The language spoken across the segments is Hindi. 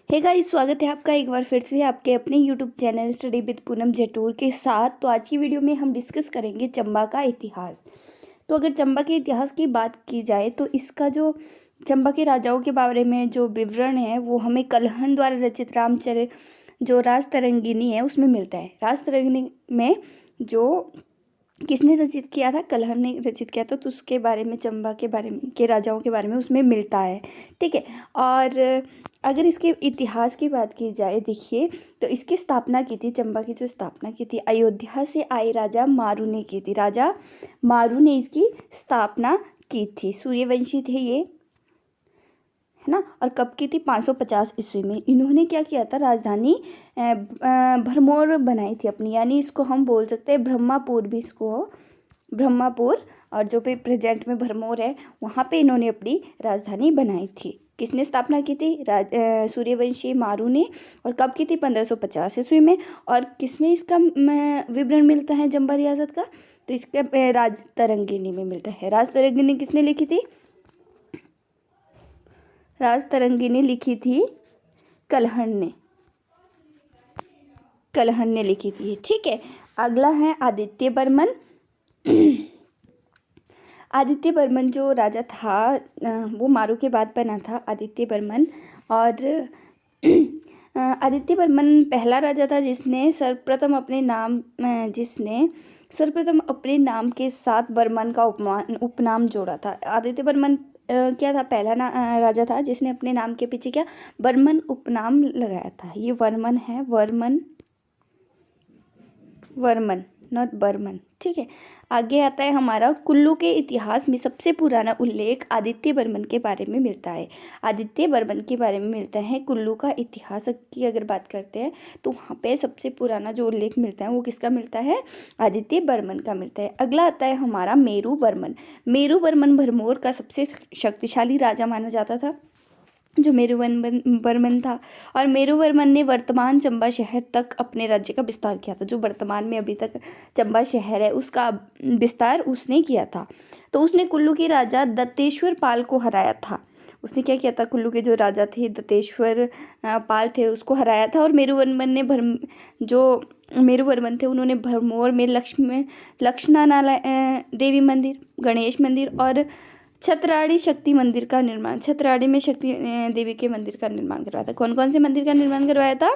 हे गाइस, स्वागत है आपका एक बार फिर से आपके अपने YouTube channel study with Poonam Jatur के साथ। तो आज की वीडियो में हम डिस्कस करेंगे चंबा का इतिहास। तो अगर चंबा के इतिहास की बात की जाए तो इसका जो चंबा के राजाओं के बारे में जो विवरण है वो हमें कलहण द्वारा रचित रामचरित जो राजतरंगिनी है उसमें मिलता है। राजतरंगिनी में जो किसने रचित किया था? कलहण ने रचित किया था। तो उसके बारे में चंबा के बारे में के राजाओं के बारे में उसमें मिलता है। ठीक है। और अगर इसके इतिहास की बात की जाए, देखिए, तो इसकी स्थापना की थी, चंबा की जो स्थापना की थी अयोध्या से आए राजा मारू ने की थी। राजा मारू ने इसकी स्थापना की थी। सूर्यवंशी थे ये, है ना। और कब की थी? 550 ईस्वी में। इन्होंने क्या किया था? राजधानी भरमौर बनाई थी अपनी, यानी इसको हम बोल सकते हैं ब्रह्मापुर भी, इसको ब्रह्मापुर, और जो भी प्रेजेंट में भरमौर है वहाँ पे इन्होंने अपनी राजधानी बनाई थी। किसने स्थापना की थी? सूर्यवंशी मारू ने। और कब की थी? 1550 ईस्वी में। और किसमें इसका विवरण मिलता है चंबा रियासत का? तो इसका राजतरंगिनी में मिलता है। राजतरंगिनी किसने लिखी थी? राजतरंगिनी लिखी थी कलहण ने, कलहण ने लिखी थी। ठीक है। अगला है आदित्य वर्मन। आदित्य वर्मन जो राजा था वो मारू के बाद बना था आदित्य वर्मन। और आदित्य वर्मन पहला राजा था जिसने सर्वप्रथम अपने नाम के साथ वर्मन का उपनाम जोड़ा था। आदित्य वर्मन क्या था? पहला राजा था जिसने अपने नाम के पीछे क्या वर्मन उपनाम लगाया था। ये वर्मन है, वर्मन नॉट बर्मन। ठीक है। आगे आता है हमारा कुल्लू के इतिहास में सबसे पुराना उल्लेख आदित्य वर्मन के बारे में मिलता है। आदित्य वर्मन के बारे में मिलता है। कुल्लू का इतिहास की अगर बात करते हैं तो वहाँ पे सबसे पुराना जो उल्लेख मिलता है वो किसका मिलता है? आदित्य वर्मन का मिलता है। अगला आता है हमारा मेरू वर्मन। मेरू वर्मन भरमौर का सबसे शक्तिशाली राजा माना जाता था, जो मेरुवर्मन था। और मेरुवर्मन ने वर्तमान चंबा शहर तक अपने राज्य का विस्तार किया था। जो वर्तमान में अभी तक चंबा शहर है उसका विस्तार उसने किया था। तो उसने कुल्लू के राजा दत्तेश्वर पाल को हराया था। उसने क्या किया था? कुल्लू के जो राजा थे दत्तेश्वर पाल थे उसको हराया था। और जो मेरुवर्मन थे उन्होंने भरमौर में लक्ष्मणा देवी मंदिर, गणेश मंदिर और छतराड़ी शक्ति मंदिर का निर्माण, छतराड़ी में शक्ति देवी के मंदिर का निर्माण करवाया था। कौन कौन से मंदिर का निर्माण करवाया था?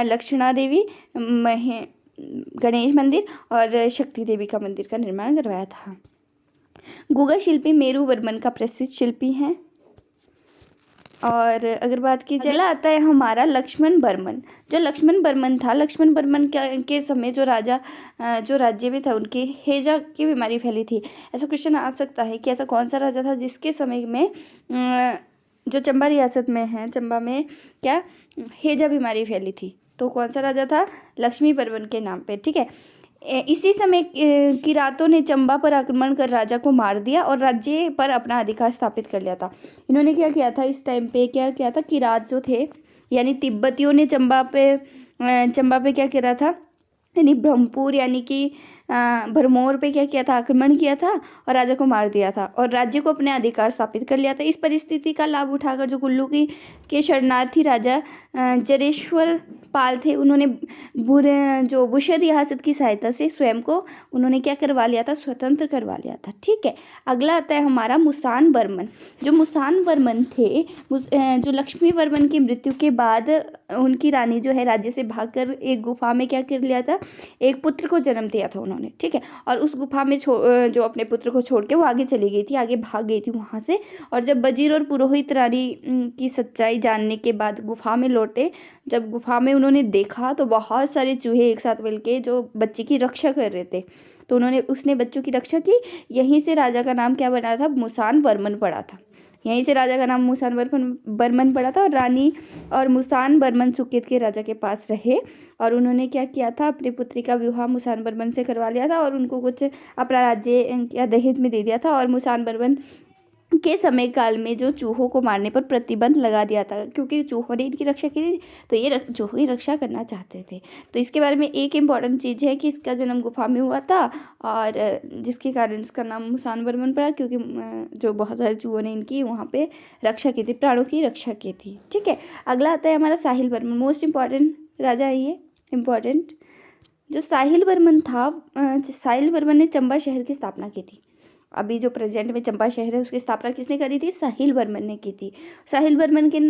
लक्ष्मणा देवी, गणेश मंदिर और शक्ति देवी का मंदिर का निर्माण करवाया था। गुगा शिल्पी मेरुवर्मन का प्रसिद्ध शिल्पी है। और अगर बात की जाए, अगला आता है हमारा लक्ष्मण वर्मन। जो लक्ष्मण वर्मन था, लक्ष्मण वर्मन के समय जो राज्य में था उनके हैजा की बीमारी फैली थी। ऐसा क्वेश्चन आ सकता है कि ऐसा कौन सा राजा था जिसके समय में जो चंबा रियासत में है, चंबा में क्या हैजा बीमारी फैली थी? तो कौन सा राजा था? लक्ष्मी वर्मन के नाम पे। ठीक है। इसी समय किरातों ने चंबा पर आक्रमण कर राजा को मार दिया और राज्य पर अपना अधिकार स्थापित कर लिया था। इन्होंने क्या किया था इस टाइम पे? क्या किया था? किरात जो थे यानी तिब्बतियों ने चंबा पे क्या किया था? यानी ब्रह्मपुर यानी कि भरमौर पे क्या किया था? आक्रमण किया था और राजा को मार दिया था और राज्य को अपने अधिकार स्थापित कर लिया था। इस परिस्थिति का लाभ उठाकर जो कुल्लू के शरणार्थी राजा जरेश्वर पाल थे उन्होंने बुशर रियासत की सहायता से स्वयं को उन्होंने क्या करवा लिया था? स्वतंत्र करवा लिया था। ठीक है। अगला आता है हमारा मुसान वर्मन। जो मुसान वर्मन थे, जो लक्ष्मी वर्मन की मृत्यु के बाद उनकी रानी जो है राज्य से भागकर एक गुफा में क्या कर लिया था? एक पुत्र को जन्म दिया था उन्होंने। ठीक है। और उस गुफा में जो अपने पुत्र को छोड़ के वो आगे चली गई थी, आगे भाग गई थी वहाँ से। और जब वजीर और पुरोहित रानी की सच्चाई जानने के बाद गुफा में लौटे, जब गुफा में उन्होंने देखा तो बहुत सारे चूहे एक साथ मिलके जो बच्चे की रक्षा कर रहे थे, तो उसने बच्चों की रक्षा की। यहीं से राजा का नाम क्या बना था? मुसान वर्मन पड़ा था। यहीं से राजा का नाम मुसान वर्मन पड़ा था। और रानी और मुसान वर्मन सुकेत के राजा के पास रहे और उन्होंने क्या किया था? अपनी पुत्री का विवाह मुसान वर्मन से करवा लिया था और उनको कुछ अपना राज्य या दहेज में दे दिया था। और मुसान वर्मन के समय काल में जो चूहों को मारने पर प्रतिबंध लगा दिया था, क्योंकि चूहों ने इनकी रक्षा की थी, तो ये चूहों की रक्षा करना चाहते थे। तो इसके बारे में एक इम्पॉर्टेंट चीज़ है कि इसका जन्म गुफा में हुआ था, और जिसके कारण इसका नाम मुसान बर्मन पड़ा, क्योंकि जो बहुत सारे चूहों ने इनकी वहाँ पे रक्षा की थी, प्राणों की रक्षा की थी। ठीक है, अगला आता है हमारा साहिल बर्मन। मोस्ट इम्पॉर्टेंट राजा है ये, इम्पॉर्टेंट। जो साहिल बर्मन था, साहिल बर्मन ने चंबा शहर की स्थापना की थी। अभी जो प्रेजेंट में चंबा शहर है उसकी स्थापना किसने करी थी? साहिल बर्मन ने की थी। साहिल बर्मन के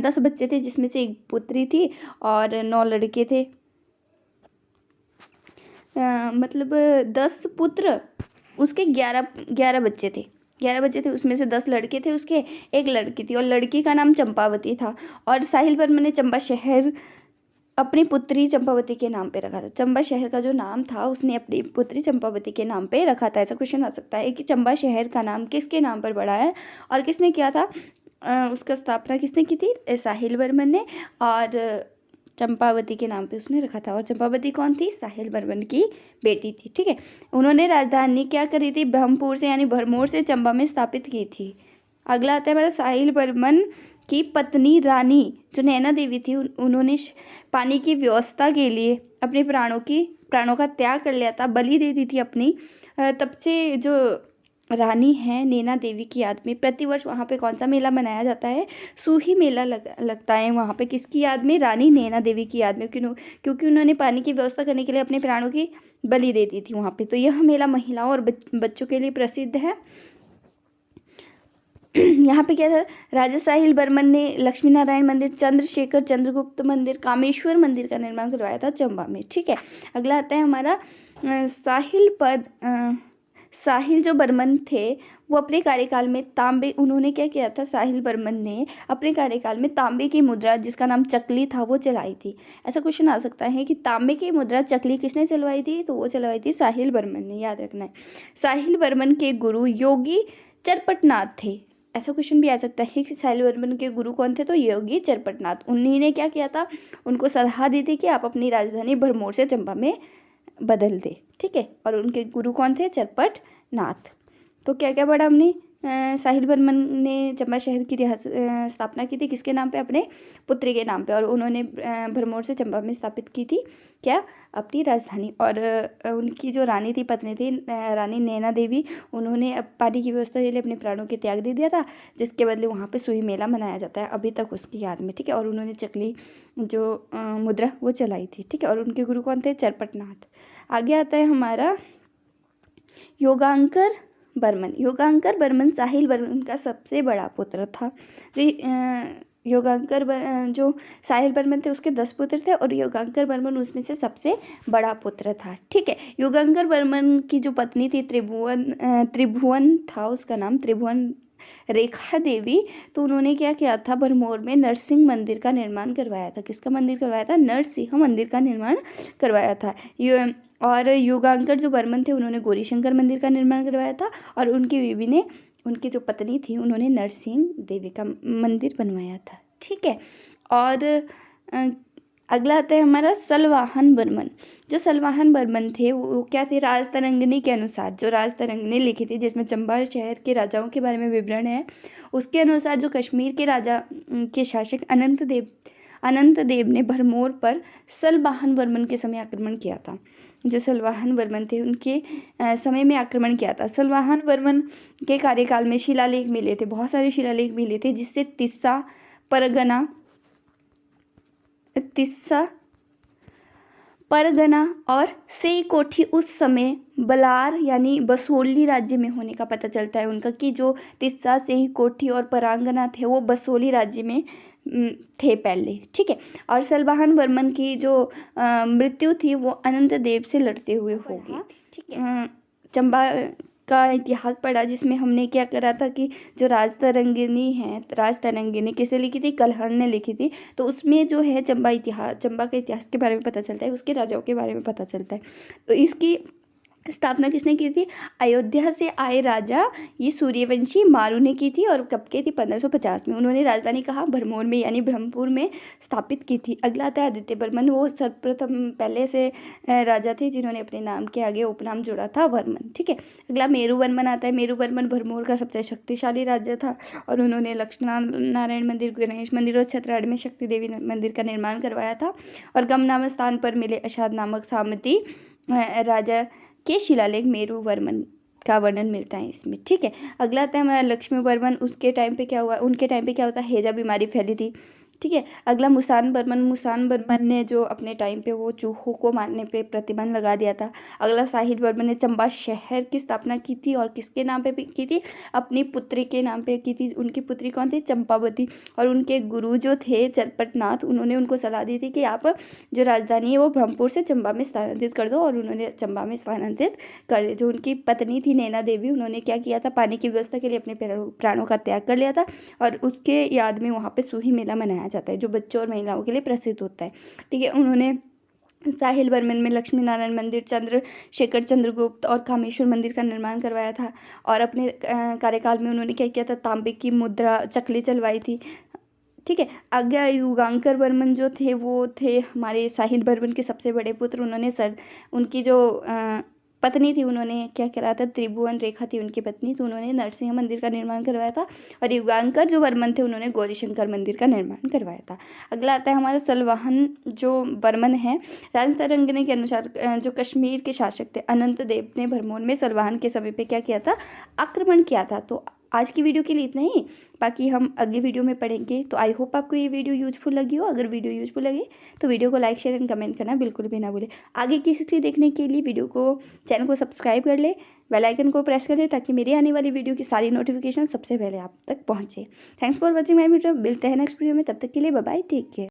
10 बच्चे थे, जिसमें से एक पुत्री थी और 9 लड़के थे। मतलब 10 पुत्र, उसके 11 बच्चे थे। 11 बच्चे थे, उसमें से 10 लड़के थे उसके, एक लड़की थी, और लड़की का नाम चंपावती था। और साहिल बर्मन ने चंबा शहर अपनी पुत्री चंपावती के नाम पे रखा था। चंबा शहर का जो नाम था उसने अपनी पुत्री चंपावती के नाम पे रखा था। ऐसा क्वेश्चन आ सकता है कि चंबा शहर का नाम किसके नाम पर पड़ा है और किसने किया था? उसका स्थापना किसने की थी? साहिल बर्मन ने, और चंपावती के नाम पे उसने रखा था। और चंपावती कौन थी? साहिल बर्मन की बेटी थी। ठीक है, उन्होंने राजधानी क्या करी थी? ब्रह्मपुर से यानी भरमौर से चंबा में स्थापित की थी। अगला आता है हमारा साहिल बर्मन की पत्नी रानी जो नैना देवी थी, उन्होंने पानी की व्यवस्था के लिए अपने प्राणों का त्याग कर लिया था, बलि दे दी थी अपनी। तब से जो रानी है नैना देवी की याद में प्रतिवर्ष वहाँ पे कौन सा मेला मनाया जाता है? सूही मेला लगता है वहाँ पे। किसकी याद में? रानी नैना देवी की याद में, क्योंकि उन्होंने पानी की व्यवस्था करने के लिए अपने प्राणों की बलि दे दी थी वहाँ पे। तो यह मेला महिलाओं और बच्चों के लिए प्रसिद्ध है। यहाँ पे क्या था? राजा साहिल बर्मन ने लक्ष्मी नारायण मंदिर, चंद्रशेखर चंद्रगुप्त मंदिर, कामेश्वर मंदिर का निर्माण करवाया था चंबा में। ठीक है, अगला आता है हमारा साहिल जो बर्मन थे वो अपने कार्यकाल में उन्होंने क्या किया था? साहिल बर्मन ने अपने कार्यकाल में तांबे की मुद्रा जिसका नाम चकली था वो चलाई थी। ऐसा क्वेश्चन आ सकता है कि तांबे की मुद्रा चकली किसने चलवाई थी? तो वो चलवाई थी साहिल बर्मन ने, याद रखना है। साहिल बर्मन के गुरु योगी चरपटनाथ थे। ऐसा क्वेश्चन भी आ सकता है कि साहिल बर्मन के गुरु कौन थे? तो योगी चरपटनाथ। उन्हीं ने क्या किया था? उनको सलाह दी थी कि आप अपनी राजधानी भरमौर से चंबा में बदल दे। ठीक है, और उनके गुरु कौन थे? चरपटनाथ। तो क्या क्या पढ़ा हमने? साहिल बर्मन ने चंबा शहर की स्थापना की थी किसके नाम पे? अपने पुत्री के नाम पे। और उन्होंने भरमौर से चंबा में स्थापित की थी क्या? अपनी राजधानी। और उनकी जो रानी थी, पत्नी थी रानी नैना देवी, उन्होंने पानी की व्यवस्था के लिए अपने प्राणों के त्याग दे दिया था, जिसके बदले वहाँ पे सुई मेला मनाया जाता है अभी तक उसकी याद में। ठीक है, और उन्होंने चकली जो मुद्रा वो चलाई थी। ठीक है, और उनके गुरु कौन थे? चरपटनाथ। आगे आता है हमारा योगांकर बर्मन। योगांकर बर्मन साहिल बर्मन का सबसे बड़ा पुत्र था। जो साहिल बर्मन थे उसके 10 पुत्र थे, और योगांकर बर्मन उसमें से सबसे बड़ा पुत्र था। ठीक है, योगांकर बर्मन की जो पत्नी थी त्रिभुवन था उसका नाम, त्रिभुवन रेखा देवी। तो उन्होंने क्या किया था? भरमौर में नरसिंह मंदिर का निर्माण करवाया था। किसका मंदिर करवाया था? नरसिंह मंदिर का निर्माण करवाया था। और योगांकर जो बर्मन थे उन्होंने गौरीशंकर मंदिर का निर्माण करवाया था, और उनकी बीवी ने, उनकी जो पत्नी थी, उन्होंने नरसिंह देवी का मंदिर बनवाया था। ठीक है, और अगला आता है हमारा सलवाहन बर्मन। जो सलवाहन बर्मन थे वो क्या थे? राजतरंगिणी के अनुसार, जो राजतरंगिणी लिखी थी जिसमें चंबा शहर के राजाओं के बारे में विवरण है, उसके अनुसार जो कश्मीर के राजा के शासक अनंत देव ने भरमौर पर सलवाहन बर्मन के समय आक्रमण किया था। जो सलवाहन बर्मन थे उनके समय में आक्रमण किया था। सलवाहन बर्मन के कार्यकाल में शिलालेख मिले थे, बहुत सारे शिलालेख मिले थे, जिससे तिस्सा परगना और सेई कोठी उस समय बलार यानी बसोली राज्य में होने का पता चलता है उनका, कि जो तिस्सा, सेई कोठी और परांगना थे वो बसोली राज्य में थे पहले। ठीक है, और सलवाहन बर्मन की जो मृत्यु थी वो अनंत देव से लड़ते हुए होगी। ठीक है, चंबा का इतिहास पढ़ा जिसमें हमने क्या करा था कि जो राजतरंगिणी किसे लिखी थी? कल्हड़ ने लिखी थी। तो उसमें जो है चंबा का इतिहास के बारे में पता चलता है, उसके राजाओं के बारे में पता चलता है। तो इसकी स्थापना किसने की थी? अयोध्या से आए राजा ये सूर्यवंशी मारू ने की थी और कब की थी? 1550 में। उन्होंने राजधानी कहाँ? भरमौर में यानी ब्रह्मपुर में स्थापित की थी। अगला आता है आदित्य वर्मन। वो सर्वप्रथम पहले से राजा थे जिन्होंने अपने नाम के आगे उपनाम जोड़ा था वर्मन। ठीक है। अगला मेरू वर्मन आता है। मेरू वर्मन भरमौर का सबसे शक्तिशाली राज्य था और उन्होंने लक्ष्मण नारायण मंदिर, गणेश मंदिर और छतराड़ में शक्ति देवी मंदिर का निर्माण करवाया था। और गम नामक स्थान पर मिले अशाद नामक सामती राजा के शिलालेख मेरू वर्मन का वर्णन मिलता है इसमें। ठीक है। अगला आता है हमारा लक्ष्मी वर्मन। उसके टाइम पे क्या हुआ? उनके टाइम पे क्या होता है? हैजा बीमारी फैली थी। ठीक है। अगला मुसान बर्मन। मुसान बर्मन ने जो अपने टाइम पे वो चूहों को मारने पे प्रतिबंध लगा दिया था। अगला साहिल वर्मन ने चंबा शहर की स्थापना की थी और किसके नाम पे की थी? अपनी पुत्री के नाम पे की थी। उनकी पुत्री कौन थी? चंपावती। और उनके गुरु जो थे चरपटनाथ, उन्होंने उनको सलाह दी थी कि आप जो राजधानी है वो ब्रह्मपुर से चंबा में स्थानांतरित कर दो, और उन्होंने चंबा में स्थानांतरित कर दी। जो उनकी पत्नी थी नैना देवी, उन्होंने क्या किया था? पानी की व्यवस्था के लिए अपने प्राणों का त्याग कर लिया था और उसके याद में वहाँ पे सूही मेला मनाया जाता है जो बच्चों और महिलाओं के लिए प्रसिद्ध होता है। ठीक है। उन्होंने साहिल वर्मन में लक्ष्मी नारायण मंदिर, चंद्रशेखर चंद्रगुप्त और कामेश्वर मंदिर का निर्माण करवाया था। और अपने कार्यकाल में उन्होंने क्या किया था? तांबे की मुद्रा चकली चलवाई थी। ठीक है। आगे युगांकर वर्मन जो थे वो थे हमारे साहिल वर्मन के सबसे बड़े पुत्र। उन्होंने उनकी जो पत्नी थी, उन्होंने क्या कराया था? त्रिभुवन रेखा थी उनकी पत्नी, तो उन्होंने नरसिंह मंदिर का निर्माण करवाया था। और युगांकर जो वर्मन थे उन्होंने गौरीशंकर मंदिर का निर्माण करवाया था। अगला आता है हमारा सलवाहन जो वर्मन है। राजतरंगिणी के अनुसार जो कश्मीर के शासक थे अनंत देव ने भरमौर में सलवाहन के समय पे क्या किया था? आक्रमण किया था। तो आज की वीडियो के लिए इतना ही, बाकी हम अगली वीडियो में पढ़ेंगे। तो आई होप आपको ये वीडियो यूजफुल लगी हो। अगर वीडियो यूजफुल लगे तो वीडियो को लाइक, शेयर एंड कमेंट करना बिल्कुल भी ना भूलें। आगे की हिस्ट्री देखने के लिए चैनल को सब्सक्राइब कर ले, बेल आइकन को प्रेस कर ले ताकि मेरी आने वाली वीडियो की सारी नोटिफिकेशन सबसे पहले आप तक पहुँचे। Thanks for watching my video. मिलते हैं नेक्स्ट वीडियो में, तब तक के लिए बाय बाय, टेक केयर।